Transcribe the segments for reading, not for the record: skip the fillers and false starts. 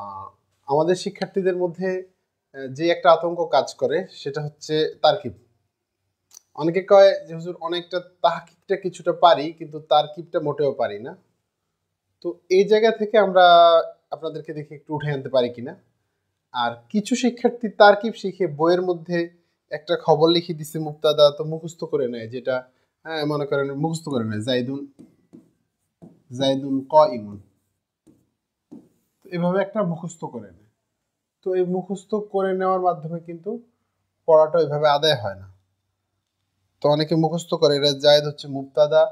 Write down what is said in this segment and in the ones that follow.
আহ, আমাদের শিক্ষার্থীদের মধ্যে যে একটা আতঙ্ক কাজ করে সেটা হচ্ছে তারকিব। অনেকে কয় যে হুজুর অনেকটা তাহকিকটা কিছুটা পারি কিন্তু তারকিবটা মোটেও পারি না। তো এই জায়গা থেকে আমরা আপনাদেরকে দেখে একটু উঠে আনতে পারি কিনা। আর কিছু শিক্ষার্থী তারকিব শিখে বইয়ের মধ্যে একটা খবর লিখে দিছে মুক্তাদা, তো মুখস্থ করে নেয়, যেটা হ্যাঁ মনে করেন মুখস্থ করে নেয় জাইদুন জাইদুন ক ইমুন, এভাবে একটা মুখস্থ করে নেয়। তো এই মুখস্থ করে নেওয়ার মাধ্যমে কিন্তু পড়াটা ওইভাবে আদায় হয় না। তো অনেকে মুখস্থ করে এরা জায়েদ হচ্ছে মুবতাদা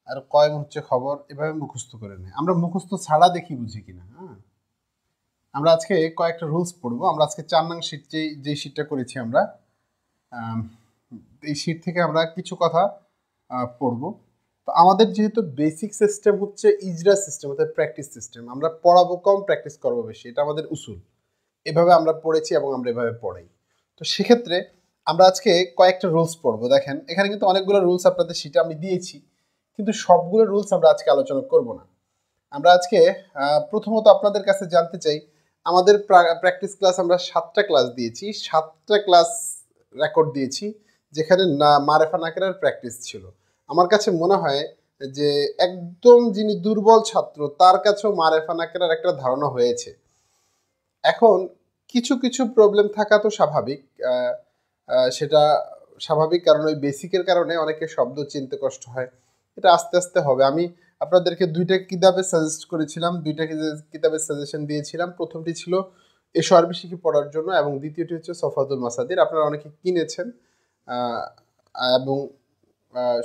আর কয়ম হচ্ছে খবর, এভাবে মুখস্থ করে নেয়। আমরা মুখস্থ ছাড়া দেখি বুঝি কিনা। হ্যাঁ, আমরা আজকে কয়েকটা রুলস পড়বো। আমরা আজকে 4 নং শীট যে শীটটা করেছি আমরা, এই শীট থেকে আমরা কিছু কথা পড়বো। তো আমাদের যেহেতু বেসিক সিস্টেম হচ্ছে ইজরা সিস্টেম, অর্থাৎ প্র্যাকটিস সিস্টেম, আমরা পড়াবো কম প্র্যাকটিস করবো বেশি, এটা আমাদের উসুল। এভাবে আমরা পড়েছি এবং আমরা এভাবে পড়াই। তো সেক্ষেত্রে আমরা আজকে কয়েকটা রুলস পড়বো। দেখেন এখানে কিন্তু অনেকগুলো রুলস আপনাদের শীটে আমি দিয়েছি, কিন্তু সবগুলো রুলস আমরা আজকে আলোচনা করব না। আমরা আজকে প্রথমত আপনাদের কাছে জানতে চাই, আমাদের প্র্যাকটিস ক্লাস আমরা 7টা ক্লাস দিয়েছি, 7টা ক্লাস রেকর্ড দিয়েছি যেখানে না মারেফা নাকেরার প্র্যাকটিস ছিল। আমার কাছে মনে হয় যে একদম যিনি দুর্বল ছাত্র তার কাছেও মারেফা নাকেরার একটা ধারণা হয়েছে। এখন কিছু কিছু প্রবলেম থাকা তো স্বাভাবিক, সেটা স্বাভাবিক, কারণ ওই বেসিকের কারণে অনেকে শব্দ চিনতে কষ্ট হয়। এটা আস্তে আস্তে হবে। আমি আপনাদেরকে 2টা কিতাবে সাজেস্ট করেছিলাম, 2টা কিতাবের সাজেশন দিয়েছিলাম। প্রথমটি ছিল এসো আরবি শিখি পড়ার জন্য এবং দ্বিতীয়টি হচ্ছে সফাতুল মাসাদির। আপনারা অনেকে কিনেছেন এবং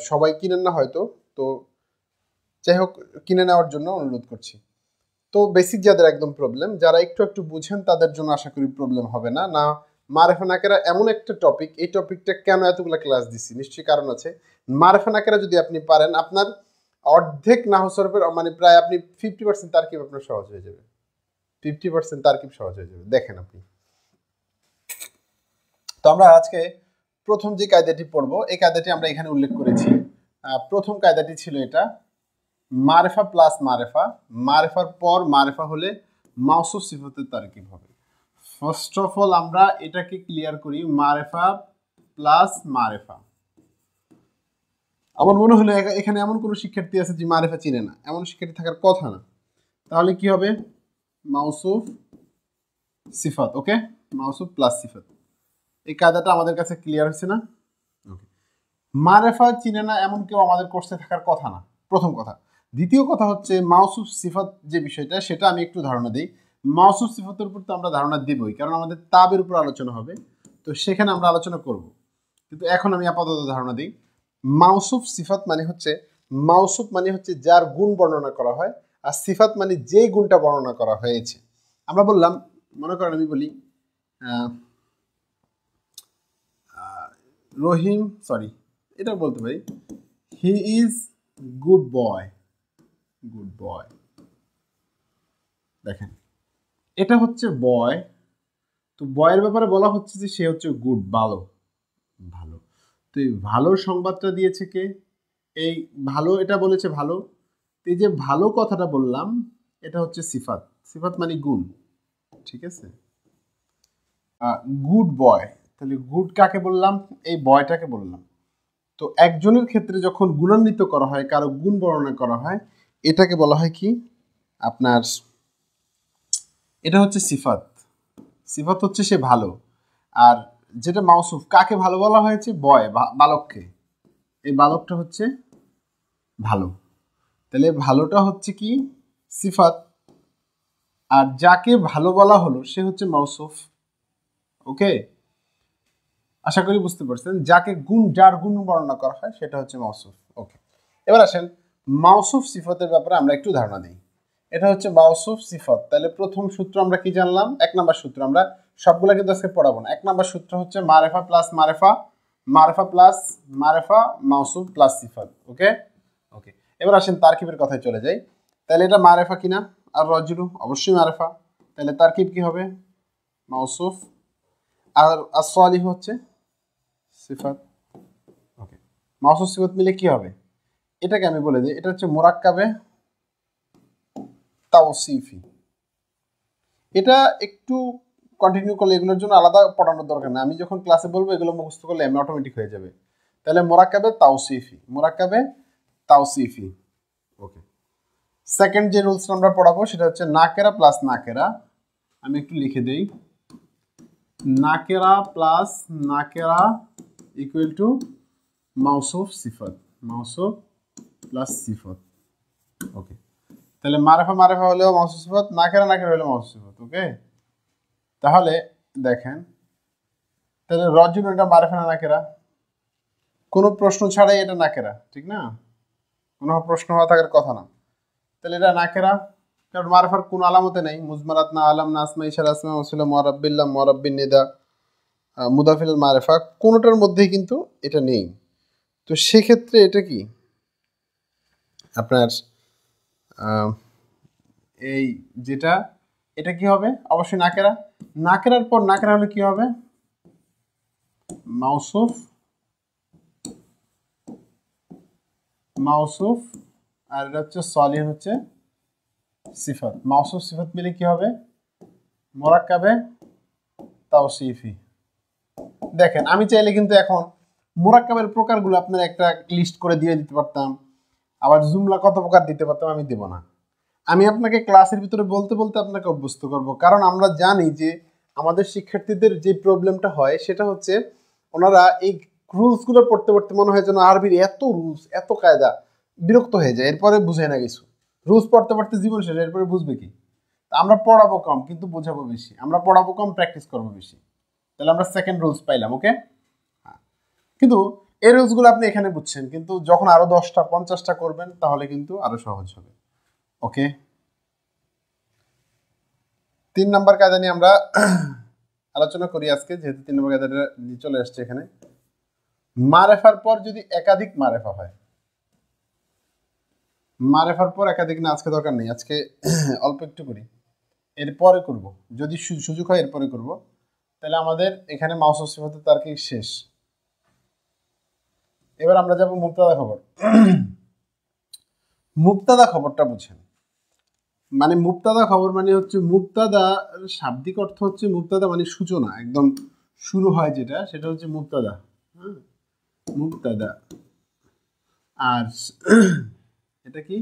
সবাই কিনেন না হয়তো, তো যাই হোক কিনে নেওয়ার জন্য অনুরোধ করছি। তো বেসিক যাদের একদম প্রবলেম, যারা একটু একটু বুঝেন তাদের জন্য আশা করি প্রবলেম হবে না। না মারেফা নাকেরা এমন একটা টপিক, এই টপিকটা কেন এতগুলো ক্লাস দিচ্ছি, নিশ্চয়ই কারণ আছে। মারেফা নাকেরা যদি আপনি পারেন, আপনার অর্ধেক নাহু সরফের মানে প্রায় আপনি 50% তারকিব আপনার সহজ হয়ে যাবে। 50% তারকিব সহজ হয়ে যাবে। দেখেন আপনি। তো আমরা আজকে প্রথম যে কায়দাটি পড়বো, এই কায়দাটি আমরা এখানে উল্লেখ করেছি। প্রথম কায়দাটি ছিল এটা, মারেফা প্লাস মারেফা, মারেফার পর মারেফা হলে মাউসুফ সিফাতের তারকিব হবে। ফার্স্ট অফ অল আমরা এটাকে ক্লিয়ার করি, মারেফা প্লাস মারেফা। আমার মনে হলো এখানে এমন কোনো শিক্ষার্থী আছে যে মারেফা চিনে না, এমন শিক্ষার্থী থাকার কথা না। তাহলে কি হবে? মাউসুফ সিফাত। ওকে, মাউসুফ প্লাস সিফাত। এই কায়দাটা আমাদের কাছে ক্লিয়ার হয়েছে না? ওকে, মারেফা চিনে না এমন কেউ আমাদের কোর্সে থাকার কথা না, প্রথম কথা। দ্বিতীয় কথা হচ্ছে মাউসুফ সিফাত যে বিষয়টা, সেটা আমি একটু ধারণা দিই। মাউসুফ সিফাতের উপর তো আমরা ধারণা দিবই, কারণ আমাদের তাবের উপর আলোচনা হবে, তো সেখানে আমরা আলোচনা করব। কিন্তু এখন আমি আপাতত ধারণা দিই, মাউসুফ সিফাত মানে হচ্ছে, মাউসুফ মানে হচ্ছে যার গুণ বর্ণনা করা হয়, আর সিফাত মানে যে গুণটা বর্ণনা করা হয়েছে। আমরা বললাম, মনে করেন আমি বলি রহিম, সরি এটা বলতে পারি, he is good boy. Good boy, দেখেন এটা হচ্ছে বয়। তো বয়ের ব্যাপারে বলা হচ্ছে যে সে হচ্ছে গুড, ভালো। ভালো, তো এই ভালোর সংবাদটা দিয়েছে কে? এই ভালো, এটা বলেছে ভালো। এই যে ভালো কথাটা বললাম, এটা হচ্ছে সিফাত। সিফাত মানে গুণ, ঠিক আছে? গুড বয়, তাহলে গুড কাকে বললাম? এই বয়টাকে বললাম। তো একজনের ক্ষেত্রে যখন গুণান্বিত করা হয়, কারো গুণ বর্ণনা করা হয়, এটাকে বলা হয় কি আপনার, এটা হচ্ছে সিফাত। সিফাত হচ্ছে সে ভালো। আর যেটা মাউসুফ, কাকে ভালো বলা হয়েছে? বয়, বালককে। এই বালকটা হচ্ছে ভালো। তাহলে ভালোটা হচ্ছে কি? সিফাত। আর যাকে ভালো বলা হলো সে হচ্ছে মাউসুফ। ওকে, আশা করি বুঝতে পারছেন। যাকে গুণ, যার গুণ বর্ণনা করা হয় সেটা হচ্ছে মাউসুফ। ওকে, এবার আসেন মাউসুফ সিফাতের ব্যাপারে আমরা একটু ধারণা দিই। এটা হচ্ছে মাউসুফ সিফাত। তাহলে প্রথম সূত্র আমরা কি জানলাম? 1 নাম্বার সূত্র। আমরা সবগুলা কিন্তু আজকে পড়াবো না। 1 নাম্বার সূত্র হচ্ছে মারেফা প্লাস মারেফা, মারেফা প্লাস মারেফা, মাউসুফ প্লাস সিফাত। ওকে ওকে, এবার আসেন তারকিবের কথায় চলে যাই। তাহলে এটা মারেফা কিনা? আর রজুলু অবশ্যই মারেফা। তাহলে তারকিব কি হবে? মাউসুফ, আর আসসালিহ হচ্ছে সিফাত। ওকে, মাউসুফ সিফাত মিলে কি হবে? এটাকে আমি বলে দিই, এটা হচ্ছে মুরাক্কাবে তাওসিফি। এটা একটু কন্টিনিউ করলে এগুলোর জন্য আলাদা পড়ানোর দরকার নেই, আমি যখন ক্লাসে বলবো এগুলো মুখস্থ করলে এমনি অটোমেটিক হয়ে যাবে। তাহলে মোরাক্কাবে তাওসিফি, মোরাক্কাবে তাওসিফি। ওকে, সেকেন্ড যে রুলসটা আমরা পড়াবো সেটা হচ্ছে নাকেরা প্লাস নাকেরা। আমি একটু লিখে দেই, নাকেরা প্লাস নাকেরা ইকুয়াল টু মাউসুফ সিফাত, মাউসুফ প্লাস সিফাত। ওকে, তাহলে মারেফা মারেফা হলেও মাউসুফ সিফাত, নাকেরা নাকেরা হলেও মাউসুফ সিফাত। ওকে, তাহলে দেখেন, তাহলে রজুল এটা মারেফা না নাকেরা? কোনো প্রশ্ন ছাড়াই এটা নাকেরা, ঠিক না? কোনো প্রশ্ন হওয়া থাকার কথা না, তাহলে এটা নাকেরা, কারণ মারেফার কোনো আলামতে নেই। মুজমারাত না, আলাম না, আসমা ইশারা, আসমা মাসুলা, মুআরাব্বিল্লাহ, মুআরাব্বিন নিদা, মুদাফিল মারেফা, কোনোটার মধ্যেই কিন্তু এটা নেই। তো সেক্ষেত্রে এটা কি আপনার এই যেটা, এটা কি হবে? অবশ্যই নাকেরা। নাকেরার পর নাকেরা হলে কি হবে? মাউসুফ, মাউসুফ, আর এটা হচ্ছে সলিহ, হচ্ছে সিফাত। মাউসুফ সিফাত মিলে কি হবে? মোরাক্কাবে তাওসিফি। দেখেন, আমি চাইলে কিন্তু এখন মোরাক্কাবের প্রকারগুলো আপনার একটা লিস্ট করে দিয়ে দিতে পারতাম, আবার জুমলা কত প্রকার দিতে পারতাম, আমি দেব না। আমি আপনাকে ক্লাসের ভিতরে বলতে বলতে আপনাকে অভ্যস্ত করব, কারণ আমরা জানি যে আমাদের শিক্ষার্থীদের যে প্রবলেমটা হয় সেটা হচ্ছে ওনারা এই রুলসগুলো পড়তে পড়তে মনে হয় যেন আরবির এত রুলস, এত কায়দা, বিরক্ত হয়ে যায়, এরপরে বুঝে না কিছু। রুলস পড়তে পড়তে জীবন শেষ, এরপরে বুঝবে কি? আমরা পড়াবো কম কিন্তু বোঝাবো বেশি, আমরা পড়াবো কম প্র্যাকটিস করবো বেশি। তাহলে আমরা সেকেন্ড রুলস পাইলাম। ওকে, কিন্তু এই রুলসগুলো আপনি এখানে বুঝছেন, কিন্তু যখন আরো 10টা 50টা করবেন তাহলে কিন্তু আরো সহজ হবে। ওকে, 3 নাম্বার কায়দা নিয়ে আমরা আলোচনা করি আজকে, যেহেতু 3 নম্বর কায়দাটা চলে আসছে এখানে। মারেফার পর যদি একাধিক মারেফা হয়, মারেফার পর একাধিক না, আজকে দরকার নেই, আজকে অল্প একটু করি, এরপরে করব, যদি সুযোগ হয় এরপরে করব। তাহলে আমাদের এখানে মাউসুফ সিফাতের তারকিব শেষ। এবার আমরা যাব মুবতাদা খবর। মুবতাদা খবরটা বুঝেন, মানে মুবতাদা খবর মানে হচ্ছে, মুবতাদা শাব্দিক অর্থ হচ্ছে মুবতাদা মানে সূচনা, একদম শুরু হয় যেটা, সেটা হচ্ছে মুবতাদা। হ্যাঁ, মুবতাদা। আর এটা কি?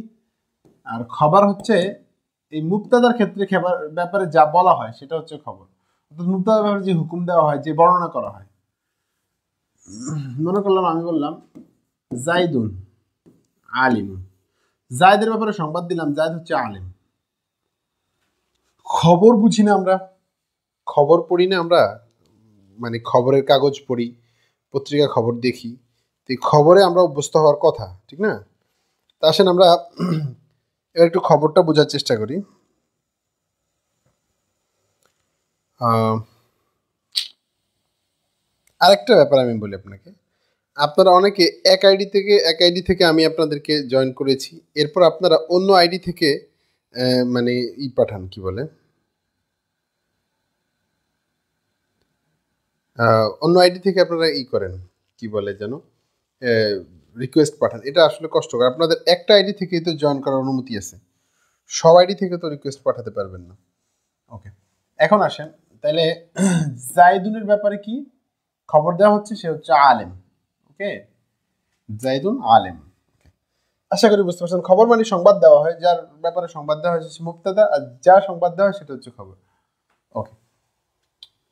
আর খবর হচ্ছে এই মুবতাদার ক্ষেত্রে ব্যাপারে যা বলা হয় সেটা হচ্ছে খবর। অর্থাৎ মুবতাদার ব্যাপারে যে হুকুম দেওয়া হয়, যে বর্ণনা করা হয়। মনে করলাম আমি বললাম জাইদুন আলিম, জায়দের ব্যাপারে সংবাদ দিলাম, জায়দ হচ্ছে আলিম। খবর বুঝি না আমরা, খবর পড়ি না আমরা, মানে খবরের কাগজ পড়ি, পত্রিকা খবর দেখি, তো এই খবরে আমরা অভ্যস্ত হওয়ার কথা, ঠিক না? তা আসেন আমরা এবার একটু খবরটা বোঝার চেষ্টা করি। আরেকটা ব্যাপার আমি বলি আপনাকে, আপনারা অনেকে এক আইডি থেকে আমি আপনাদেরকে জয়েন করেছি, এরপর আপনারা অন্য আইডি থেকে মানে পাঠান, কি বলে, অন্য আইডি থেকে আপনারা করেন, কি বলে যেন, রিকোয়েস্ট পাঠান। এটা আসলে কষ্টকর। আপনাদের একটা আইডি থেকেই তো জয়েন করার অনুমতি আছে, সব আইডি থেকে তো রিকোয়েস্ট পাঠাতে পারবেন না। ওকে, এখন আসেন, তাহলে জাইদুনের ব্যাপারে কি খবর দেওয়া হচ্ছে? সে হচ্ছে আলেম। ওকে, জাইদুন আলেম। আশা করি বুঝতে পারছেন, খবর মানে সংবাদ দেওয়া হয়, যার ব্যাপারে সংবাদ দেওয়া হয় সে মুবতাদা, আর যা সংবাদ দেওয়া হয় সেটা হচ্ছে খবর। ওকে,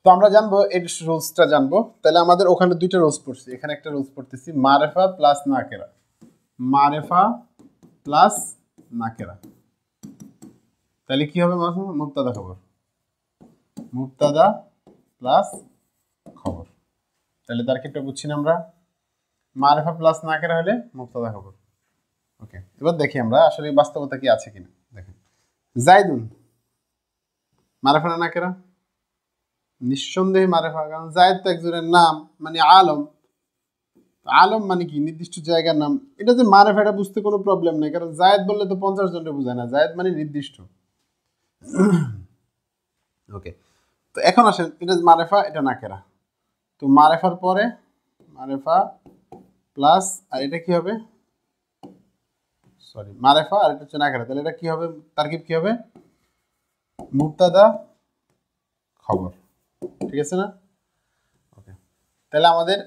তো আমরা জানবো এই রুলসটা জানবো। তাহলে আমাদের ওখানে দুইটা রুলস পড়ছি, এখানে একটা রুলস পড়তেছি, মারেফা প্লাস নাকেরা, মারেফা প্লাস নাকেরা। তাহলে কি হবে? মুবতাদা খবর, মুবতাদা প্লাস খবর। তাহলে তার ক্ষেত্রে বুঝছি না আমরা, মারেফা প্লাস নাকেরা হলে মুবতাদা খবর। ওকে, এবার দেখি আমরা আসলে বাস্তবতা কি আছে কিনা। দেখেন, জাইদুন মারেফা না নাকেরা? নিঃসন্দেহে মারেফা, কারণ জায়েদ তো একজনের নাম, মানে আলম। আলম মানে কি? নির্দিষ্ট জায়গার নাম। এটা যে মারেফা, এটা বুঝতে কোনো প্রবলেম নেই, কারণ জায়েদ বললে তো 50 জনকে বোঝায় না, জায়েদ মানে নির্দিষ্ট। ওকে, তো এখন আসেন, এটা মারেফা, এটা নাকেরা। তো মারেফার পরে মারেফা প্লাস, আর এটা কি হবে? সরি, মারেফা আর এটা হচ্ছে নাকেরা। তাহলে এটা কি হবে? তারকিব কি হবে? মুবতাদা খবর। ঠিক আছে না? ওকে, তাহলে আমাদের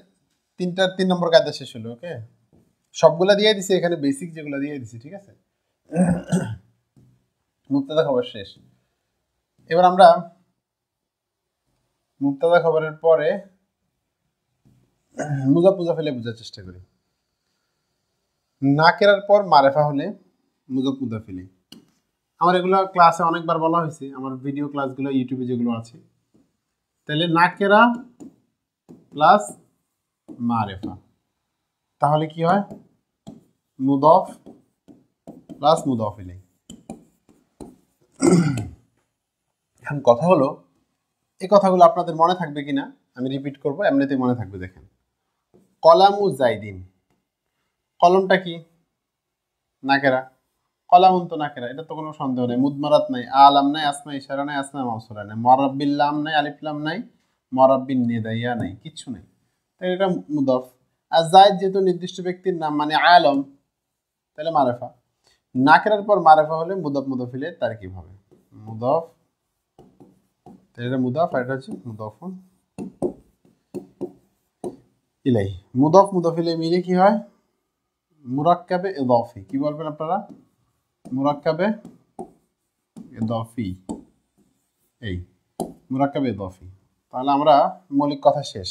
3 নম্বর কায়দা শেষ হলো। ওকে, সবগুলা দিয়ে দিছি এখানে, বেসিক যেগুলো দিয়ে দিছি। ঠিক আছে, মুক্তাদা খবর শেষ। এবার আমরা মুক্তাদা খবরের পরে মুজাফ মুজাফিলে বোঝার চেষ্টা করি। নাকেরার পর মারেফা হলে মুজাফ মুজাফিলে। আমার এগুলো ক্লাসে অনেকবার বলা হয়েছে, আমার ভিডিও ক্লাসগুলো ইউটিউবে যেগুলো আছে। তাহলে নাকেরা প্লাস মারেফা, তাহলে কি হয়? মুদফ প্লাস মুদফ ইলাই। এখন কথা হলো, এই কথাগুলো আপনাদের মনে থাকবে কিনা আমি রিপিট করব, এমনিতেই মনে থাকবে। দেখেন, কলামু জাইদিন, কলমটা কি? নাকেরা। কলামুন তো নাকেরা, এটা তো কোনো সন্দেহ নেই। মুদমারাত নাই, আলাম নাই, আসমা ইশারা নাই, আসমা মাউসুলা নাই, মরাব্বিল লাম নাই, আলিফ লাম নাই, মরাব্বিন নিদাইয়া নাই, কিচ্ছু নাই। তাই এটা মুদফ। আর জাইদ যেহেতু নির্দিষ্ট ব্যক্তির নাম, মানে আলম, তাহলে মারেফা। নাকেরার পর মারেফা হলে মুদফ মুদফিলে তার কি হবে? মুদফ, তাহলে এটা মুদফ, আর এটা হচ্ছে মুদফ ইলাই। মুদফ মুদফ ইলাই মিলে কি হয়? মুরাক্কাবে ইদাফি। কি বলবেন আপনারা? মুরাক্কাবে ইদাফি। এই মুরাক্কাবে ইদাফি। তাহলে আমরা মৌলিক কথা শেষ।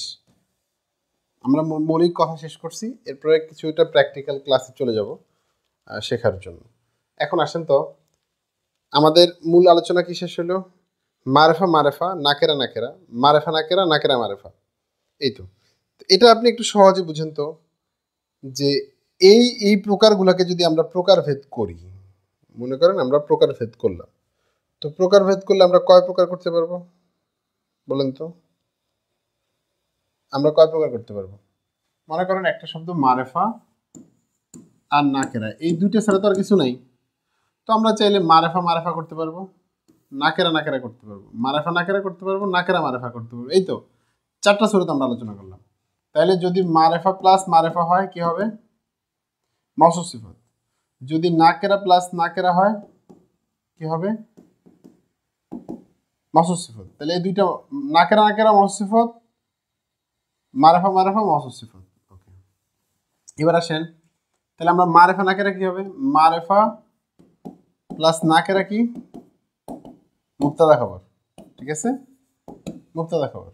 আমরা মৌলিক কথা শেষ করছি, এরপরে কিছুটা প্র্যাকটিক্যাল ক্লাসে চলে যাব শেখার জন্য। এখন আসেন তো, আমাদের মূল আলোচনা কি শেষ হলো? মারেফা মারেফা, নাকেরা নাকেরা, মারেফা নাকেরা, নাকেরা মারেফা। এই তো, এটা আপনি একটু সহজে বুঝেন তো, যে এই প্রকারগুলোকে যদি আমরা প্রকারভেদ করি, মনে করেন আমরা প্রকারভেদ করলাম, তো প্রকারভেদ করলে আমরা কয় প্রকার করতে পারবো বলেন তো? আমরা কয় প্রকার করতে পারবো? মনে করেন একটা শব্দ মারেফা আর নাকেরা, এই দুইটা ছাড়া তো আর কিছু নাই। তো আমরা চাইলে মারেফা মারেফা করতে পারবো, নাকেরা নাকেরা করতে পারবো, মারেফা নাকেরা করতে পারবো, নাকেরা মারেফা করতে পারবো। এই তো 4টা সুরত আমরা আলোচনা করলাম। তাহলে যদি মারেফা প্লাস মারেফা হয় কি হবে? মওসুফ সিফাত। যদি নাকেরা প্লাস নাকেরা হয় কি হবে? মওসুফ সিফাত। তাহলে এই দুইটা, নাকেরা নাকেরা মওসুফ সিফাত, মারেফা মারেফা মওসুফ সিফাত। ওকে, এবার আসেন, তাহলে আমরা মারেফা নাকেরা কি হবে? মারেফা প্লাস নাকেরা কি? মুবতাদা খবর। ঠিক আছে, মুবতাদা খবর।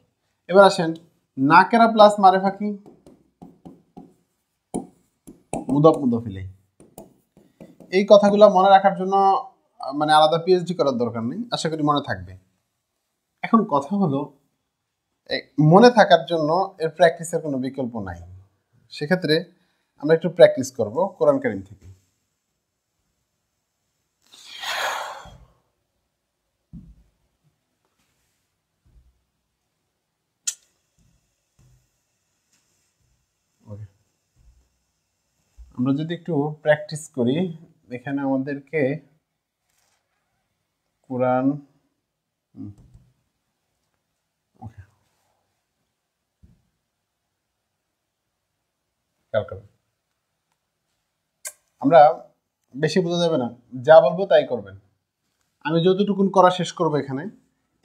এবার আসেন, নাকেরা প্লাস মারেফা কি? মুদফ মুদফ ইলাই। এই কথাগুলো মনে রাখার জন্য মানে আলাদা পিএইচডি করার দরকার নেই, আশা করি মনে থাকবে। এখন কথা হলো, মনে থাকার জন্য এর প্র্যাকটিসের কোনো বিকল্প নাই। সেক্ষেত্রে আমরা একটু প্র্যাকটিস করব কোরআন কারীম থেকে। আমরা যদি একটু প্র্যাকটিস করি, এখানে আমাদেরকে কোরআন আমরা বেশি বোঝা যাবে না, যা বলবো তাই করবেন। আমি যতটুকুন করা শেষ করবো এখানে,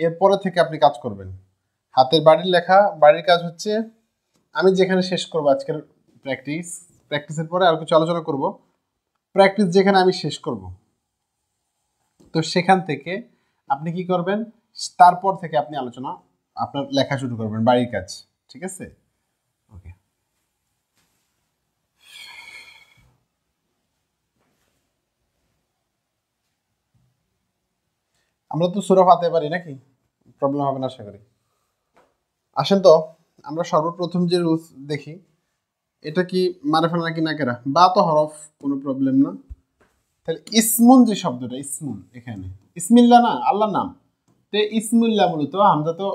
এরপরে থেকে আপনি কাজ করবেন। হাতের বাড়ির লেখা, বাড়ির কাজ হচ্ছে আমি যেখানে শেষ করবো আজকের প্র্যাকটিসের পরে আর কিছু আলোচনা করব। প্র্যাকটিস যেখানে আমি শেষ করব, তো সেখান থেকে আপনি কি করবেন, তারপর থেকে আপনি আলোচনা আপনার লেখা শুরু করবেন, বাড়ির কাজ। ঠিক আছে? ওকে, আমরা তো সূরা ফাতিহা পারি নাকি? প্রবলেম হবে না আশা করি। আসেন তো, আমরা সর্বপ্রথম যে রুলস দেখি, এটা কি মারেফা নাকি নাকেরা? বা তো হরফ, কোনো প্রবলেম না। তাহলে ইসমুন যে শব্দটা, ইসমুন, এখানে ইসমিল্লাহ না, আল্লাহর নাম। তো ইসমুল্লাহ মূলত হামজা তো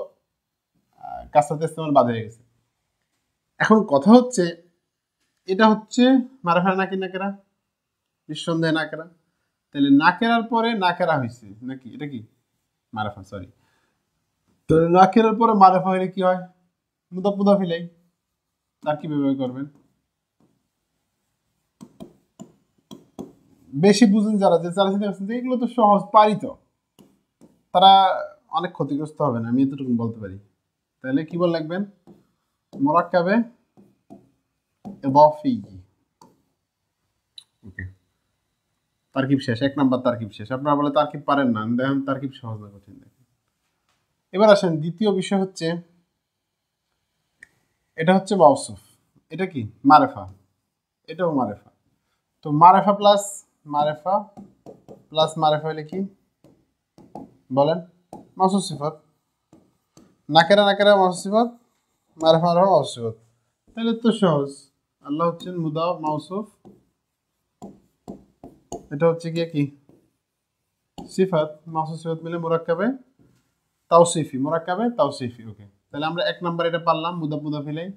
কাসরাতে ইস্তেমাল বাদ হয়ে গেছে। এখন কথা হচ্ছে, এটা হচ্ছে মারেফা নাকি নাকেরা? নিঃসন্দেহে নাকেরা। তাহলে নাকেরার পরে নাকেরা হয়েছে নাকি? এটা কি মারেফা? সরি, তো নাকেরার পরে মারেফা হলে কি হয়? মুদাফ মুদাফ ইলাই। তার কি ব্যবহার করবেন? বেশি বুঝেন যারা, যে যারা চিন্তা করছেন যে এগুলো তো সহজ, পারি তো, তারা অনেক ক্ষতিগ্রস্ত হবেন, আমি এতটুকু বলতে পারি। তাহলে কি বল লিখবেন? মুরাক্কাবে ইদাফি। ওকে, তারকিব শেষ, 1 নাম্বার তারকিব শেষ। আপনারা বলে তারকিব পারেন না, দেখেন তারকিব সহজ না কঠিন। দেখেন এবার আসেন দ্বিতীয় বিষয় হচ্ছে, এটা হচ্ছে মাউসুফ, এটা কি মারেফা, এটাও মারেফা। তো মারেফা প্লাস মারেফা প্লাস মারেফা হলে কি বলেন? মাউসুফ সিফাত। নাকেরা নাকেরা মাউসুফ সিফাত, মারেফা মারেফা মাউসুফ সিফাত। তাহলে তো সহজ, আল্লাহ হচ্ছেন মুদাফ মাউসুফ, এটা হচ্ছে গিয়ে কি সিফাত, মাউসুফ সিফাত মিলে মুরাক্কাবে তাওসিফি, মুরাক্কাবে তাওসিফি। ওকে, তাহলে আমরা 1 নাম্বার এটা পারলাম, মুদাফ মুদাফ ইলাই।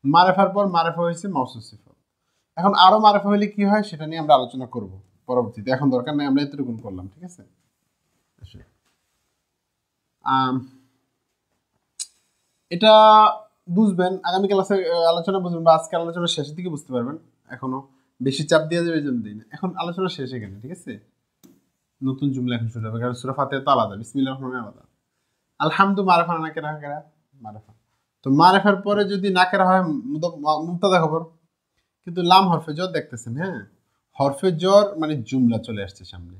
মারেফার পর মারেফা হয়েছে মাউসুফ সিফাত। এখন আরো মারেফা হলে কি হয় সেটা নিয়ে আমরা আলোচনা করব পরবর্তীতে, এখন দরকার নেই, আমরা এতটুকু করলাম। ঠিক আছে, এটা বুঝবেন আগামী ক্লাসে আলোচনা বুঝবেন, বা আজকে আলোচনা শেষের দিকে বুঝতে পারবেন। এখনো বেশি চাপ দিয়ে যাবে এই জন্য দিই না, এখন আলোচনা শেষে গেলে। ঠিক আছে, নতুন জুমলা এখন শুরু হবে, কারণ সূরা ফাতিহা তো আলাদা, বিসমিল্লাহির রহমানির রহিম আলাদা। আলহামদু মারেফা নাকেরা নাকেরা মারেফা। তো মারেফার পরে যদি নাকেরা হয় মুবতাদা খবর, কিন্তু লাম হরফে জ্বর দেখতেছেন, হ্যাঁ হরফে জ্বর মানে জুমলা চলে আসছে সামনে।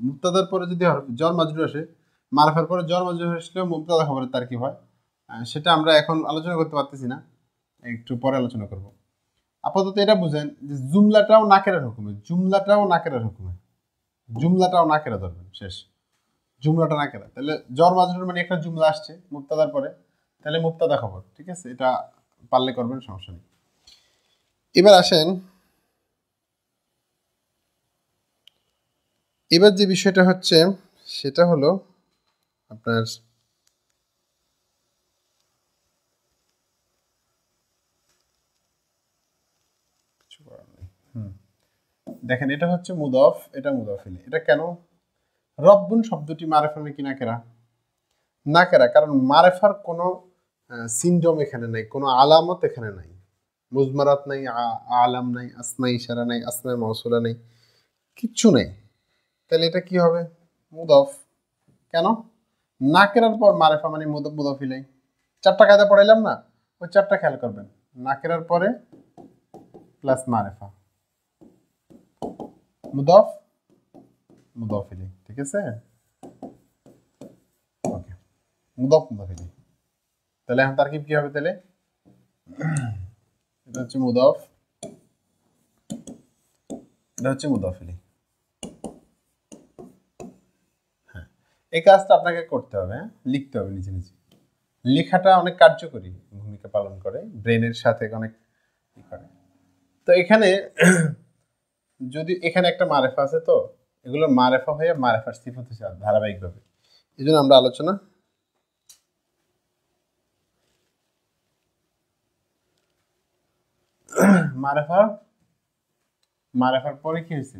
মুবতাদার পরে যদি জ্বর মাজরুর আসে, মারেফার পরে জ্বর মাজরুর আসলেও মুবতাদা খবরের তার কি হয় সেটা আমরা এখন আলোচনা করতে পারতেছি না, একটু পরে আলোচনা করব। আপাতত এটা বুঝেন যে জুমলাটাও নাকেরার হুকুমে, জুমলাটাও নাকেরার হুকুমে, জুমলাটাও নাকেরা ধরবেন, শেষ জুমলাটা নাকেরা। তাহলে জ্বর মাজরুর মানে একটা জুমলা আসছে মুবতাদার পরে, তাহলে মুবতাদা খবর। ঠিক আছে, এটা পারলে করবেন, সমস্যা নেই। এবার আসেন, এবার যে বিষয়টা হচ্ছে সেটা হলো আপনার দেখেন, এটা হচ্ছে মুদফ, এটা মুদফ ইলাইহি। এটা কেন? রব্বুন শব্দটি মারেফা নাকি নাকেরা? নাকেরা, কারণ মারেফার কোনো সিনডম এখানে নাই, কোনো আলামত এখানে নাই, মুজমারাত নাই, আলাম নাই, আসমা ইশারা নাই, আসমা মাউসুলা নাই, কিচ্ছু নেই। তাহলে এটা কি হবে? মুদফ। কেন? নাকেরার পর মারেফা মানে মুদফ, মুদফ ইলাইহি। 4টা কায়দা পড়াইলাম না, ওই 4টা খেয়াল করবেন। নাকেরার পরে প্লাস মারেফা, মুদফ মুদফ ইলাইহি। ঠিক আছে, ওকে, মুদফ মুদফ ইলাইহি। তাহলে এখন তারকিব কি হবে? তাহলে এটা হচ্ছে মুদফ, এটা হচ্ছে মুদফ ইলাইহি। হ্যাঁ, এই কাজটা আপনাকে করতে হবে, লিখতে হবে নিজে নিজে। লেখাটা অনেক কার্যকরী ভূমিকা পালন করে, ব্রেনের সাথে অনেক ই করে। তো এখানে যদি এখানে একটা মারেফা আছে, তো এগুলো মারেফা হয়ে মারেফার সিফাত হচ্ছে ধারাবাহিকভাবে, এই জন্য আমরা আলোচনা মারেফার মারেফার পরে কি হয়েছে,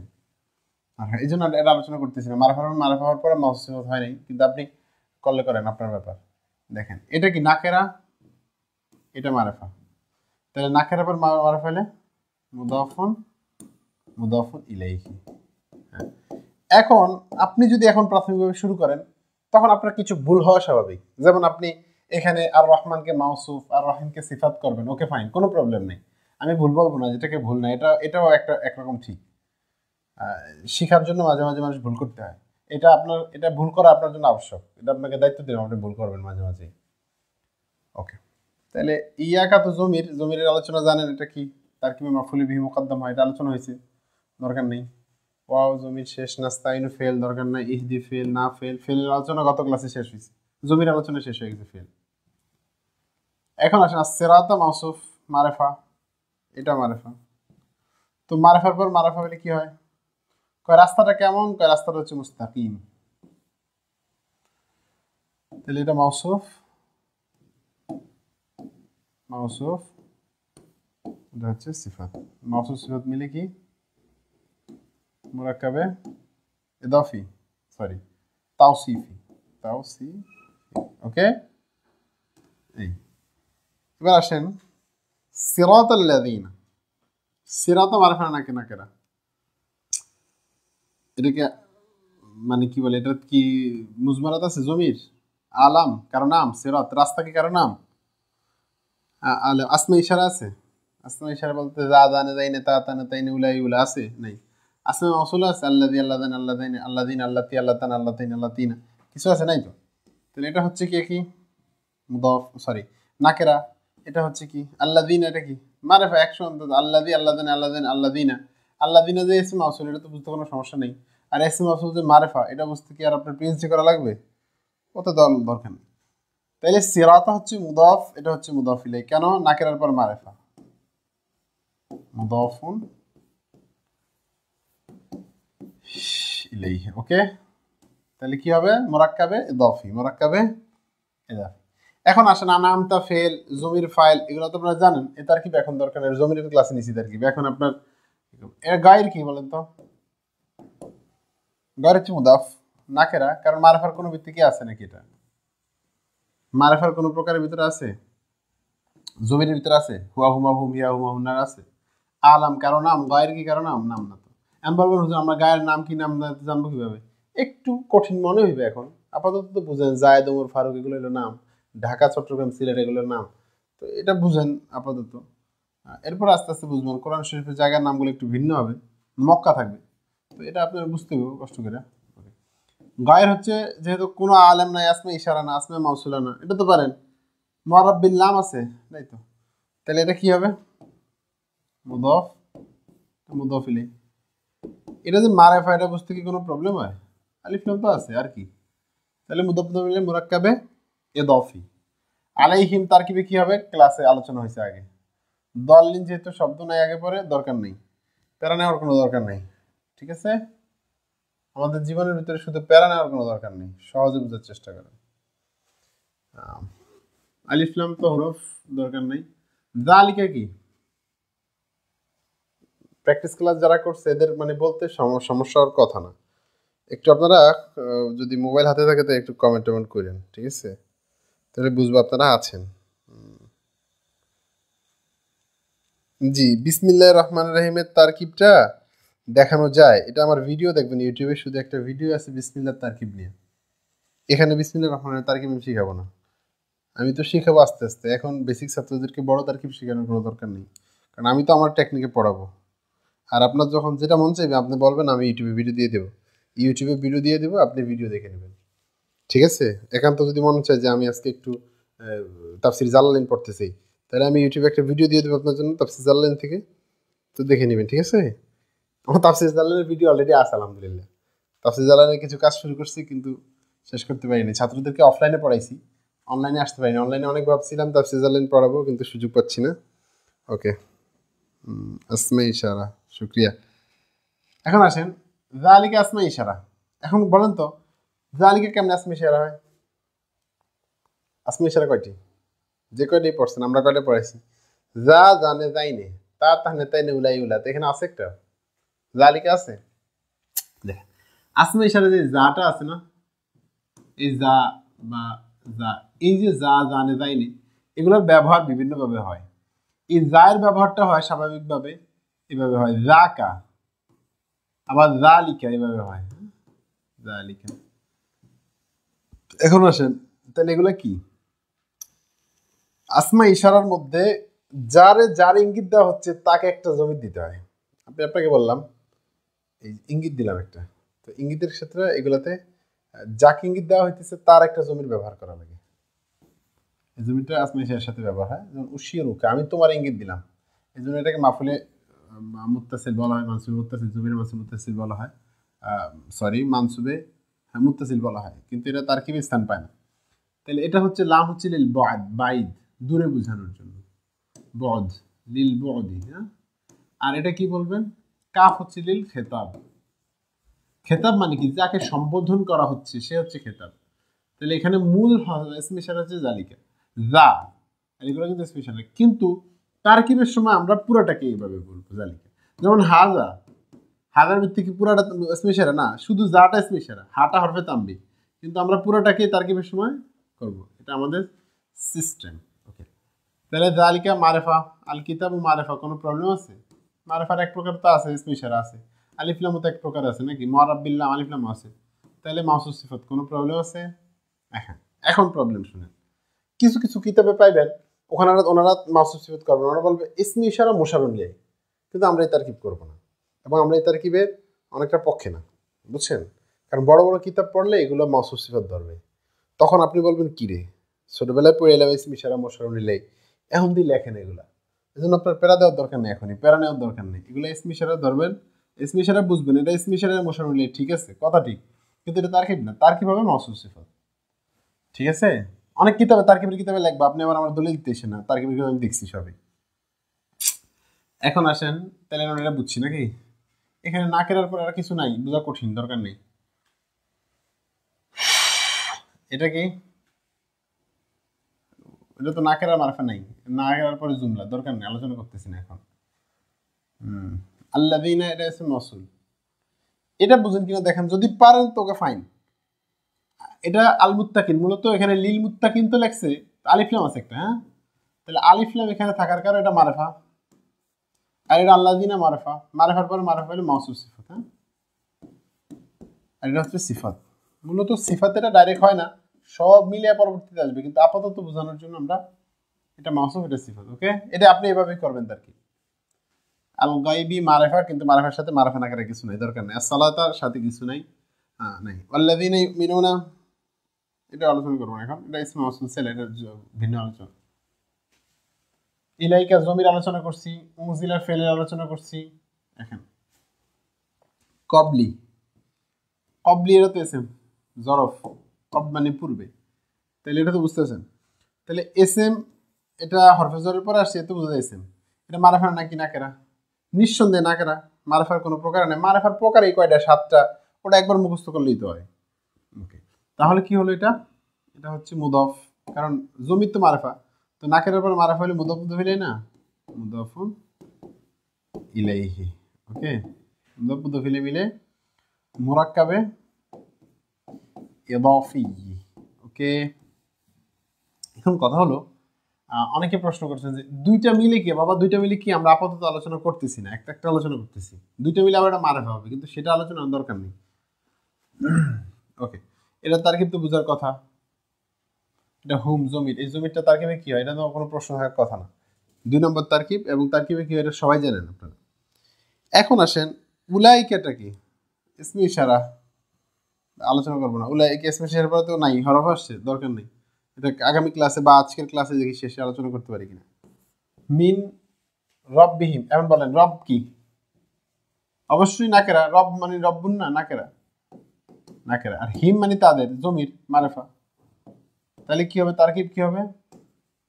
এই জন্য এটা আলোচনা করতেছি না। মারেফা হওয়ার পরে মাউসুফ সিফাত হয় নাই, কিন্তু আপনি করলে করেন, আপনার ব্যাপার। দেখেন এটা কি নাকেরা, এটা মারেফা, তাহলে নাকেরা পর মারেফা হলে মুদাফুন মুদাফুন ইলাইহি। হ্যাঁ, এখন আপনি যদি এখন প্রাথমিকভাবে শুরু করেন, তখন আপনার কিছু ভুল হওয়া স্বাভাবিক। যেমন আপনি এখানে আর রহমানকে মাউসুফ আর রহিমকে সিফাত করবেন, ওকে ফাইন, কোনো প্রবলেম নেই, আমি ভুল বলবো না, যেটাকে ভুল না, এটাও একটা একরকম ঠিক। শিখার জন্য মাঝে মাঝে মানুষ ভুল করতে হয়, এটা ভুল করা আপনার জন্য আবশ্যক, এটা আপনাকে দায়িত্ব দিলাম, আপনি ভুল করবেন মাঝে মাঝে। ওকে, তাহলে ইয়াকা তো জমিরের আলোচনা জানেন, এটা কি তার কি মাফুলি বিহি মুকদ্দম হয়, এটা আলোচনা হয়েছে, দরকার নেই। ওয়াও জমির শেষ, নাস্তাইনু ফেল দরকার নাই, ইহদি ফেল, না ফেলের আলোচনা গত ক্লাসে শেষ হয়েছে, জমির আলোচনা শেষ হয়ে গেছে, ফেল। এখন আসেন সিরাতা মাউসুফ মারেফা, এটা মারেফা। তো মারেফার পর মারেফা হলে কি হয়? কয় রাস্তাটা কেমন? কয় রাস্তাটা হচ্ছে মুস্তাকিম। তাহলে এটা মাউসুফ, মাউসুফ এটা হচ্ছে সিফাত, মাউসুফ সিফাত মিলে কি মুরাক্কাবে ইদাফি, সরি তাওসিফি, তাওসিফি। ওকে, এই এবার আসেন সিরাতাল লাযিনা, সিরাতা মারফা নাকি নাকেরা, এটাকে মানে কি বলে এটা কি মুজমারাত আছে জমির? আলাম কারো নাম, সিরাত রাস্তা কি কারো নাম? আসমা ইশারা আছে? আসমা ইশারা বলতে যা জানে যাইনে তা তানে তাইনে উলাই উলা আছে নাই? আসমা মাউসুল আছে আল্লাযী আল্লাযান আল্লাযাইনে আল্লাযীন আল্লাতী আল্লাতান আল্লাতাইন আল্লাতিনা কিছু আছে নাই তো? তাহলে এটা হচ্ছে কি মুদাফ সরি নাকেরা। এটা হচ্ছে কি আল্লাযীনা, এটা কি মারিফা অ্যাকশন। আল্লাযী আল্লাযান আল্লাযাইন আল্লাযীনা, আল্লাযীনা যে ইসম মাউসুল এটা তো বুঝতে কোনো সমস্যা নেই। আর ইসম মাউসুল যে মারিফা এটা বুঝতে কি আর আপনার পিএইচডি করা লাগবে? কত দরকার নেই। তাইলে সিরাতা হচ্ছে মুদাফ, এটা হচ্ছে মুদাফ ইলাইহি। কেন? নাকেরার পর মারিফা, মুদাফুন ইলাইহি। ওকে, তাহলে কি হবে? মুরাক্কাবে ইদাফি, মুরাক্কাবে ইদাফি। এখন আসেন আনামতা ফেল, জমির ফাইল, এগুলো তো আপনারা জানেন। এ তারকিব এখন দরকার নেই, জমির ক্লাসে নিছি তারকিব। এখন আপনার এর গায়ের কি বলেন তো? গায়ের হচ্ছে মুদাফ নাকেরা, কারণ মারিফার কোনো ভিত্তি কি আছে নাকি? এটা মারিফার কোনো প্রকারের ভিতরে আছে? জমির ভিতরে আছে? হুয়া হুমা হুম হিয়া হুমা হুন্নার আছে? আলাম কারো নাম, গায়ের কি কারো নাম? নাম না তো। আমি বলবো হুজুর আমরা গায়ের নাম কি নাম না জানবো কিভাবে? একটু কঠিন মনে হইবে এখন, আপাতত তো বুঝেন জায়েদ ওমর ফারুক এগুলো হলো নাম, ঢাকা চট্টগ্রাম সিলেট এগুলোর নাম, তো এটা বুঝেন আপাতত। এরপর আস্তে আস্তে বুঝবেন কোরআন শরীফের জায়গার নামগুলো একটু ভিন্ন হবে, মক্কা থাকবে, তো এটা আপনার বুঝতে হবে কষ্ট করে। গায়ের হচ্ছে যেহেতু কোনো আলেম নাই, আসমে ইশারা না, আসমে মাউসুলা না, এটা তো পারেন। মুআরাব্বিল নাম আছে, তাই তো? তাহলে এটা কি হবে? মুদাফ, মুদাফ ইলাইহি। এটা যে মারিফা এটা বুঝতে কি কোনো প্রবলেম হয়? আলিফ লাম তো আছে আর কি। তাহলে মুদাফ ইলাইহি মুরাক্কাবে ইদাফি। আলাইহিম তারকিবে কি হবে? ক্লাসে আলোচনা হয়েছে আগে। দলিন যেহেতু শব্দ নাই আগে পরে, দরকার নেই, প্যারা নেওয়ার কোনো দরকার নেই। ঠিক আছে, আমাদের জীবনের ভিতরে শুধু প্যারা নেওয়ার কোনো দরকার নেই, সহজে বোঝার চেষ্টা করেন। আলিফ লাম তো হরফ, দরকার নেই। যালিকা কি? প্র্যাকটিস ক্লাস যারা করছে এদের মানে বলতে সমস্যা হওয়ার কথা না। একটু আপনারা যদি মোবাইল হাতে থাকে তো একটু কমেন্ট টমেন্ট করেন, ঠিক আছে? তাহলে বুঝবো আপনারা আছেন। জি, বিসমিল্লাহির রহমানির রহিমের তারকিবটা দেখানো যায়। এটা আমার ভিডিও দেখবেন ইউটিউবে, শুধু একটা ভিডিও আছে বিসমিল্লাহর তারকিব নিয়ে। এখানে বিসমিল্লাহির রহমানির তারকিব আমি শিখাবো না, আমি তো শিখাবো আস্তে আস্তে। এখন বেসিক ছাত্রদেরকে বড় তারকিব শেখানোর কোনো দরকার নেই, কারণ আমি তো আমার টেকনিকে পড়াবো। আর আপনার যখন যেটা মন চাইবে আপনি বলবেন, আমি ইউটিউবে ভিডিও দিয়ে দেবো, ইউটিউবে ভিডিও দিয়ে দেবো, আপনি ভিডিও দেখে নেবেন, ঠিক আছে? একান্ত যদি মনে চায় যে আমি আজকে একটু তাফসির জালালাইন পড়তে চাই, তাহলে আমি ইউটিউবে একটা ভিডিও দিয়ে দেবো আপনার জন্য তাফসির জালালাইন থেকে, তো দেখে নেবেন, ঠিক আছে? আমার তাফসির জালালাইনের ভিডিও অলরেডি আছে আলহামদুলিল্লাহ। তাফসির জালালাইনের কিছু কাজ শুরু করছি কিন্তু শেষ করতে পারিনি। ছাত্রদেরকে অফলাইনে পড়াইছি, অনলাইনে আসতে পারিনি। অনলাইনে অনেক ভাবছিলাম তাফসির জালালাইন পড়াবো, কিন্তু সুযোগ পাচ্ছি না। ওকে, আসমা ইশারা, শুক্রিয়া। এখন আসেন যালিকা আসমা ইশারা। এখন বলেন তো যালিকা কেমনে আসমা ইশারা হয়? আসমা ইশারা কয়টি? যে কয়টি পড়ছেন, আমরা কয়টা পড়াইছি? যা জানে যাইনে, তা তাহনে তাইনে উলাই উলাত, এখানে আছে একটা যালিকা আছে। দেখ আসমা ইশারা যে যাটা আছে না, এই যা বা যা, এই যে যা জানে যাইনে, এগুলোর ব্যবহার বিভিন্নভাবে হয়। এই যায়ের ব্যবহারটা হয় স্বাভাবিকভাবে, এভাবে হয় যাকা, আবার যালিকা এভাবে হয়, যালিকা। এখন আসেন তাহলে এগুলো কি? আসমা ইশারার মধ্যে যার ইঙ্গিত দেওয়া হচ্ছে তাকে একটা জমি দিতে হয়। আপনাকে বললাম, এই ইঙ্গিত দিলাম একটা, তো ইঙ্গিতের ক্ষেত্রে এগুলাতে যাকে ইঙ্গিত দেওয়া হইতেছে তার একটা জমির ব্যবহার করা লাগে। এই জমিটা আসমা ইশারার সাথে ব্যবহার হয়। যেমন উশিরুকা, আমি তোমার ইঙ্গিত দিলাম, এই জন্য এটাকে মাফুলে মুত্তাসিল বলা হয়, মানসুবে মুত্তাসিল, জমির মানসুবে মুত্তাসিল বলা হয়, সরি মানসুবে মুত্তাসিল বলা হয়, কিন্তু এটা তারকিবে স্থান পায় না। তাহলে এটা হচ্ছে লাম হচ্ছে লিল বাদ, বাইদ, দূরে বোঝানোর জন্য, বদ, লিল বদি, হ্যাঁ। আর এটা কি বলবেন? কাফ হচ্ছে লিল খেতাব। খেতাব মানে কি? যাকে সম্বোধন করা হচ্ছে সে হচ্ছে খেতাব। তাহলে এখানে মূল স্পেশাল হচ্ছে জালিকা, যা, এগুলো কিন্তু স্পেশাল, কিন্তু তারকিবের সময় আমরা পুরোটাকে এইভাবে বলবো জালিকা। যেমন হাজা, হাজার ভিত্তি কি পুরাটা স্পেশাল না, শুধু যাটা স্পেশাল, হাটা হরফে তাম্বি, কিন্তু আমরা পুরোটাকে তারকিবের সময় করব, এটা আমাদের সিস্টেম। ওকে, তাহলে জালিকা মারেফা, আল কিতাব মারেফা, কোনো প্রবলেম আছে? মারেফার এক প্রকার তো আছে, স্পেশাল আছে। আলিফলামও তো এক প্রকার আছে নাকি? মুআরাব বিল্লাহ আলিফলাম আছে, তাহলে মাউসুফ সিফাত কোনো প্রবলেম আছে? হ্যাঁ, এখন প্রবলেম শুনেন। কিছু কিছু কিতাবে পাইবেন ওখানে ওনারা মাউসুফ সিফাত করবেন, ওনারা বলবে ইসমি ইশারা মুশারুন ইলাইহি, কিন্তু আমরা এই তারকিব করবো না, এবং আমরা এই তারকিবের অনেকটা পক্ষে না, বুঝছেন? কারণ বড় বড় কিতাব পড়লে এগুলো মাউসুফ সিফাত ধরবে, তখন আপনি বলবেন কি রে ছোটবেলায় পড়ে এলাম ইসমি ইশারা মুশারুন ইলাইহি, এখন দিয়ে লেখেন এগুলা, এই জন্য আপনার প্যারা দেওয়ার দরকার নেই, এখনই প্যারা নেওয়ার দরকার নেই, এগুলো ইসমি ইশারা ধরবেন, ইসমি ইশারা বুঝবেন, এটা ইসমি ইশারা মুশারুন ইলাইহি, ঠিক আছে, কথা ঠিক, কিন্তু এটা তারকিব না, তারকিব হবে মাউসুফ সিফাত, ঠিক আছে? অনেক কিতাবে তারকিবের কিতাবে লিখবা, আপনি আবার আমার দলিল দিতেছেন না, তারকিবের কিতাব আমি দেখছি সবই। এখন আসেন তাহলে আমরা এটা বুঝছি নাকি? এখানে না কেরার পর আর কিছু নাই, বোঝা কঠিন, দরকার নেই। এটা কি? এটা তো না কেরার মারফা নাই, না কেরার পরে জুমলা, দরকার নেই, আলোচনা করতেছি না এখন। আল্লাযীনা, এটা আছে মওসুল, এটা বুঝেন কিনা দেখেন, যদি পারেন তো ওকে ফাইন। এটা আল মুত্তাকিন, মূলত এখানে লিল মুত্তাকিন তো লেখছে, আলিফ লাম আছে একটা, হ্যাঁ, তাহলে আলিফ লাম এখানে থাকার কারণে এটা মারফা, আর এটা আল্লাযীনা মারফা, মারফার পরে মারফা হলো মাউসুফ সিফাত, হ্যাঁ, আর এটা হচ্ছে সিফাত। মূলত সিফাত এটা ডাইরেক্ট হয় না, সব মিলিয়ে পরবর্তীতে আসবে, কিন্তু আপাতত বোঝানোর জন্য আমরা এটা মাউসুফ, এটা সিফাত, ওকে? এটা আপনি এভাবেই করবেন তার কি। আল গায়বি মারফা, কিন্তু মারফার সাথে মারফা না করে কিছু নাই, দরকার নেই। as-সালাতার সাথে কিছু নাই, হ্যাঁ নাই। ওয়াল্লাযীনা ইউমিনুনা, এটা আলোচনা করব এখন, এটা ইসমে মাউসুল সেল, এটা ভিন্ন আলোচনা। ইলাইকা জমির আলোচনা করছি, উনজিলা ফেলের আলোচনা করছি। এখন কবলি, কবলি এটা তো এসএম জরফ, কব মানে পূর্বে, তাহলে এটা তো বুঝতেছেন। তাহলে এসএম এটা হরফে জরের পরে আসছে, এত বোঝা যায় এসএম। এটা মারফা নাকি নাকেরা? নিঃসন্দেহে নাকেরা, মারফার কোনো প্রকার নেই, মারফার প্রকার এই কয়টা, 7টা, ওটা একবার মুখস্থ করলেই তো হয়। ওকে, তাহলে কি হলো এটা? এটা হচ্ছে মুদফ, কারণ জমির তো মারফা, তো নাকের পর মারফা হলে মুদফ মুদফ ইলাই না, মুদফুন ইলাইহি, ওকে, মুদফ মুদফ ইলাই মিলে মুরাক্কাবে ইদাফি, ওকে। এখন কথা হলো, অনেকে প্রশ্ন করছেন যে দুইটা মিলে কি বাবা, দুইটা মিলে কি? আমরা আপাতত আলোচনা করতেছি না, একটা একটা আলোচনা করতেছি, দুইটা মিলে আবার এটা মারফা হবে, কিন্তু সেটা আলোচনার দরকার নেই, ওকে। এটা তারকিব তো বোঝার কথা, এটা হুম জমির, এই জমিরটা তারকিবে কি হয়, এটা তো কোনো প্রশ্ন থাকার কথা না। 2 নম্বর তারকিব, এবং তারকিবে কি হয় এটা সবাই জানেন আপনারা। এখন আসেন উলাইকাটা কি? ইসমে ইশারা, আলোচনা করবো না। উলাইকা ইসমে ইশারার পরে তো নাই, হরফ আসছে, দরকার নেই। এটা আগামী ক্লাসে বা আজকের ক্লাসে দেখি শেষে আলোচনা করতে পারি কিনা। মিন রব্বিহিম, এখন বলেন রব কি? অবশ্যই নাকেরা, রব মানে রব্বুন না, নাকেরা, নাকেরা, আর হিম মানে তাদের, জমির মারফা, তাহলে কি হবে? তারকিব কি হবে?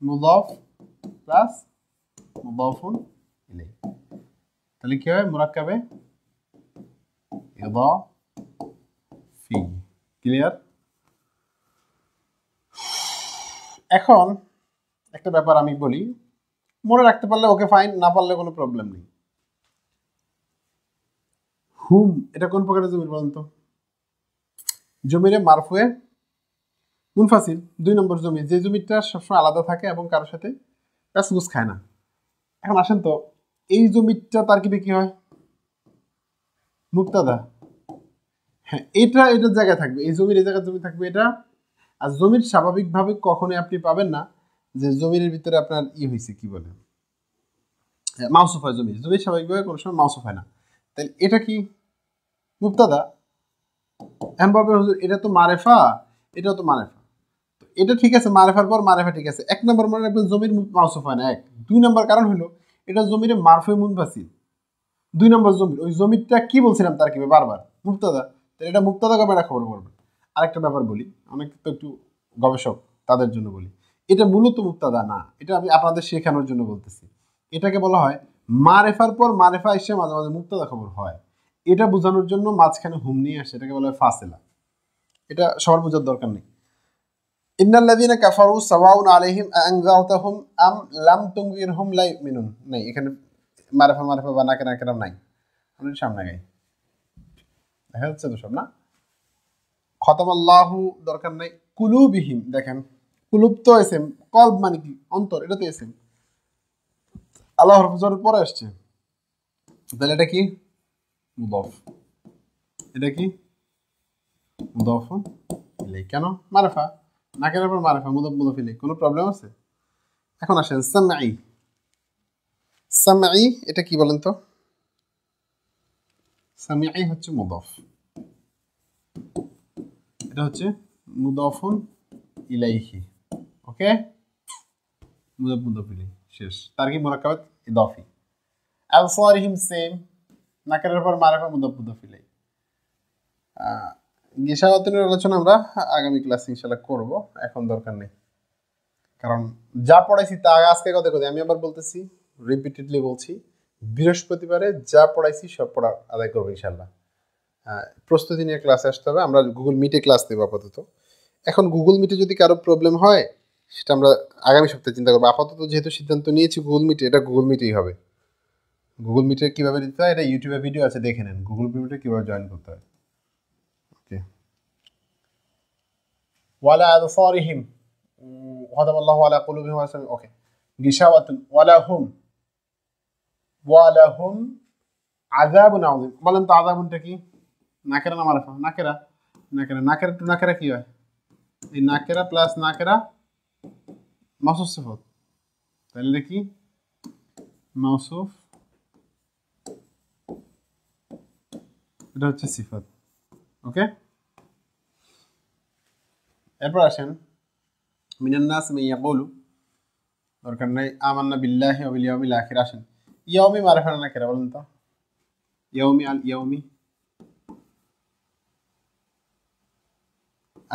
মুদাফ প্লাস মুদাফুন ইলাইহি, তাহলে কি হবে? মুরাক্কাবে ইদাফি, ক্লিয়ার? এখন একটা ব্যাপার আমি বলি, মনে রাখতে পারলে ওকে ফাইন, না পারলে কোনো প্রবলেম নেই। হুম এটা কোন প্রকারের জমির বলেন তো? জমিরে মারফুয়ে মুনফাসিল, 2 নম্বর জমি, যে জমিটা সবসময় আলাদা থাকে এবং কারোর সাথে প্যাসগুস খায় না। এখন আসেন তো, এই জমিটা তারকিবে কি হয়? মুক্তাদা, হ্যাঁ, এটা এটার জায়গায় থাকবে, এই জমির এই জায়গায় জমি থাকবে এটা। আর জমির স্বাভাবিকভাবে কখনোই আপনি পাবেন না যে জমির ভিতরে আপনার হয়েছে কি বলে মাউসুফ হয়, জমির স্বাভাবিকভাবে কোনো সময় মাউসুফ হয় না, তাহলে এটা কি? মুক্তাদা। এখন বলবেন হুজুর এটা তো মারেফা, এটাও তো মারেফা, তো এটা ঠিক আছে, মারেফার পর মারেফা ঠিক আছে। 1 নম্বর মনে রাখবেন জমির মাউসুফ হয় না, 1। 2 নম্বর কারণ হলো এটা জমিরে মারফুয়ে মুনফাসিল, 2 নম্বর জমির, ওই জমিটা কি বলছিলাম তার কি বারবার মুক্তাদা, তাহলে এটা মুক্তাদা কবে এটা খবর পড়বে। আরেকটা ব্যাপার বলি, অনেক তো একটু গবেষক তাদের জন্য বলি, এটা মূলত মুক্তাদা না, এটা আমি আপনাদের শেখানোর জন্য বলতেছি। এটাকে বলা হয় মারেফার পর মারেফা এসে মাঝে মাঝে মুক্তাদা খবর হয়, এটা বোঝানোর জন্য মাঝখানে হুম নিয়ে আসে, এটাকে বলা হয় ফাসেলা। এটা সবার বোঝার দরকার নেই। ইন্নাল্লাযীনা কাফারু সাওয়াউন আলাইহিম আনযারতাহুম আম লাম তুনযিরহুম লা ইউমিনুন, নাই এখানে মারেফা মারেফা বা নাকেরা নাকেরা নাই, আমরা সামনে গাই, দেখা যাচ্ছে তো সব না। খতামাল্লাহু দরকার নাই। কুলুবিহিম, দেখেন কুলুব তো এসেম, কলব মানে কি? অন্তর, এটা তো এসেম, আল্লাহ হরফজরের পরে আসছে, তাহলে এটা কি? মুদাফ, এটা কি? মুদাফুন ইলাইহি। কেন মারিফা, নাকিরার পর মারিফা, মুদাফ মুদাফ ইলাইহি, কোনো প্রবলেম আছে? এখন আসেন সামঈ। সামঈ এটা কি বলেন তো? সামঈ হচ্ছে মুদাফ, এটা হচ্ছে মুদাফুন ইলাইহি। ওকে, মুদাফ মুদাফ ইলাইহি শেষ। তারকিব মুরাক্কাবাত ইদাফি। আবসারিহিম সেম, নাকিরার পর মারিফা, মুদাফ মুদাফ ইলাইহি। গিশাওয়াতুনের আলোচনা আমরা আগামী ক্লাসে ইনশাআল্লাহ করব, এখন দরকার নেই, কারণ যা পড়াইছি তা আজকে কথা কথা আমি আবার বলতেছি, রিপিটেডলি বলছি, বৃহস্পতিবারে যা পড়াইছি সব পড়া আদায় করবো ইনশাআল্লাহ। প্রস্তুতি নিয়ে ক্লাসে আসতে হবে, আমরা গুগল মিটে ক্লাস দেবো আপাতত। এখন গুগল মিটে যদি কারো প্রবলেম হয় সেটা আমরা আগামী সপ্তাহে চিন্তা করবো। আপাতত যেহেতু সিদ্ধান্ত নিয়েছি গুগল মিটে, এটা গুগল মিটেই হবে। গুগল মিটে কীভাবে দিতে হয় এটা ইউটিউবে ভিডিও আছে, দেখে নেন গুগল মিটে কীভাবে জয়েন করতে হয়। ওকে, ওয়ালা আবসারিহিম وختم الله على قلوبهم وسمعهم. اوكي غشاوة ولهم عذاب عظيم. বলেন তো আযাবুনটা কি? নাকেরা না মারিফা? নাকেরা। নাকেরা, নাকেরা টু নাকেরা কি হয়? এই নাকেরা প্লাস নাকেরা মাউসুফ সিফাত, তাহলে কি মাউসুফ, এটা হচ্ছে সিফাত। ওকে, এরপর আসেন মিনান নাস মান ইয়াকুলু, দরকার নাই, আমান্না বিল্লাহি ওয়া বিল ইয়াউমিল আখির। আসেন ইয়াউমি মারিফা না নাকেরা বলেন তো? ইয়াউমি, আল ইয়াউমি,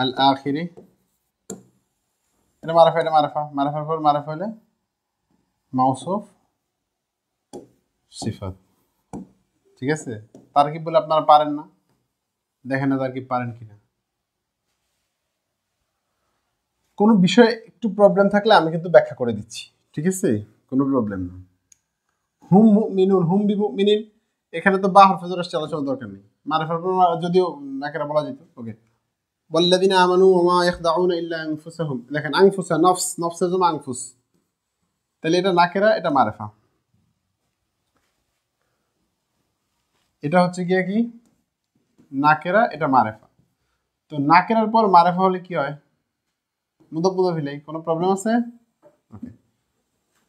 আল আখিরি, এটা মারিফা, এটা মারিফা, মারিফার পর মারিফা হলে মাউসুফ সিফাত। ঠিক আছে, তারকিব বলে আপনারা পারেন না, দেখেন না তারকিব পারেন কিনা। কোনো বিষয়ে একটু প্রবলেম থাকলে আমি কিন্তু ব্যাখ্যা করে দিচ্ছি, ঠিক আছে, কোনো প্রবলেম না। হুম মুমিনুন, হুম বিমুমিনিন, এখানে তো বা হরফে জের আসছে, আলোচনা দরকার নেই। মারিফার পর যদিও নাকেরা বলা যেত। ওকে, ওয়াল্লাযিনা আমানু ওয়া মা ইয়াখদাউনা ইল্লা আনফুসাহুম, দেখেন আনফুসা, নফস, নফসের জন্য আনফুস, তাহলে এটা নাকেরা, এটা মারিফা। এটা হচ্ছে গিয়ে কি নাকেরা, এটা মারিফা। তো নাকেরার পর মারিফা হলে কি হয়? মুদাফ মুদাফ ইলাইহি। কোনো প্রবলেম আছে? ওকে,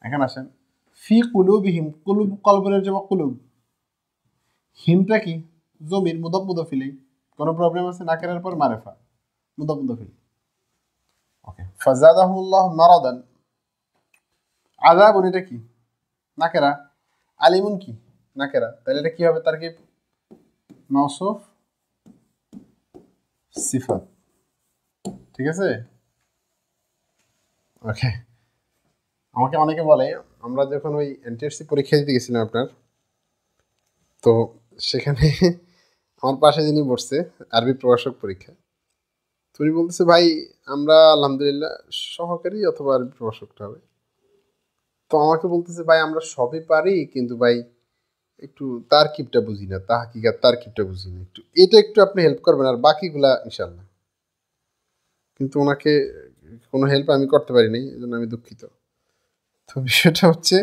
এখন আসেন ফি কুলুবিহিম, কুলুব কলবের জমা কুলুব, হিমটা কি জমির, মুদাফ মুদাফ ইলাইহি। কোনো প্রবলেম আছে? নাকেরার পর মারিফা, মুদাফ মুদাফ ইলাইহি। ওকে, ফাজাদাহুল্লাহ মারাদান, আযাবুন এটা কি নাকেরা, আলিমুন কি নাকেরা, তাহলে এটা কি হবে? তারকিব মাউসুফ সিফাত। ঠিক আছে, ওকে। আমাকে অনেকে বলে, আমরা যখন ওই এনটিআরসি পরীক্ষা দিতে গেছিলাম আপনার, তো সেখানে আমার পাশে যিনি বসছে আরবি প্রভাষক পরীক্ষা, তুমি বলতেছে ভাই আমরা আলহামদুলিল্লাহ সহকারী অথবা আরবি প্রভাষকটা হবে। তো আমাকে বলতেছে ভাই আমরা সবই পারি, কিন্তু ভাই একটু তারকিবটা বুঝি না, তাহকিকাত তারকিবটা বুঝি না, একটু এটা একটু আপনি হেল্প করবেন, আর বাকিগুলা ইনশাল্লাহ। কিন্তু ওনাকে কোনো হেল্প আমি করতে পারি নাই, এই জন্য আমি দুঃখিত। তো বিষয়টা হচ্ছে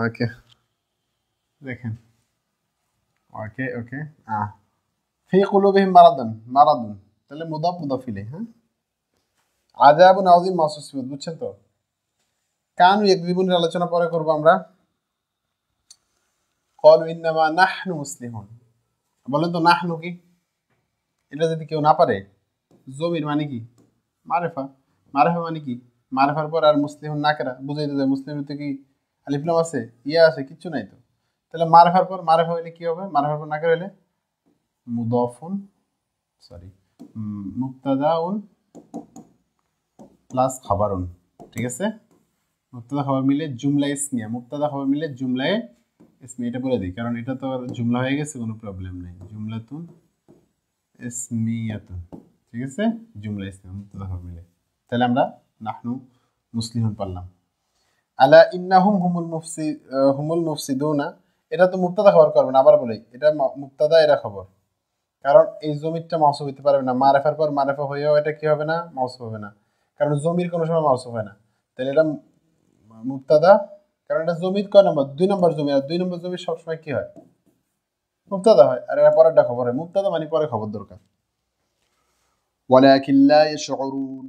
ওকে, দেখেন, ওকে ওকে, ফি কুলুবিহিম মারাদান, মারাদুন, তাহলে মুদাফ মুদাফ ইলাইহি। হ্যাঁ, আযাবুন আযীম মাউসুফ সিফাত, বুঝছেন তো? কানু ইয়াকযিবুনের আলোচনা পরে করব আমরা। ক্বালু ইন্নামা নাহনু মুসলিহুন, বলেন তো নাহনু কি? এটা যদি কেউ না পারে, জমির মানে কি মারিফা, মারিফা মানে কি? মারিফার পর আর মুসলিহুন নাকেরা, বুঝাইতে যায় মুসলিমের তো কি আলিফ লাম আছে, ইয়া আছে, কিচ্ছু নাই তো। তাহলে মারিফার পর মারিফা হইলে কি হবে? মারিফার পর নাকেরা হইলে মুদাফুন, সরি, মুবতাদাউন প্লাস খাবারুন। ঠিক আছে, মুবতাদা খবর মিলে জুমলা ইসমিয়া, মুবতাদা খবর মিলে জুমলায়ে ইসমিয়া, এটা বলে দিই কারণ এটা তো জুমলা হয়ে গেছে, কোনো প্রবলেম নেই। জুমলাতুন ইসমিয়াতুন, ঠিক আছে, জুমলা ইসমিয়া মুবতাদা খবর মিলে। তাহলে আমরা নাহনু মুসলিহুন পারলাম। আলা ইন্নাহুম হুমুল মুফসিদুনা, এটা তো মুবতাদা খবর করবে না, আবার বলি এটা মুবতাদা, এরা খবর, কারণ এই জমিরটা মাউসুফ হইতে পারবে না। মারিফার পর মারিফা হইয়াও এটা কি হবে না? মাউসুফ হবে না, কারণ জমির কোনো সময় মাউসুফ হয় না। তাহলে এটা মুবতাদা, কারণ এটা জমির কয় নম্বর? 2 নম্বর জমি, আর 2 নম্বর জমির সবসময় কি হয়? মুবতাদা হয়, আর এর পরেরটা খবর হয়। মুবতাদা মানে পরে খবর দরকার। ওয়ালাকিন লা ইয়াশউরুন।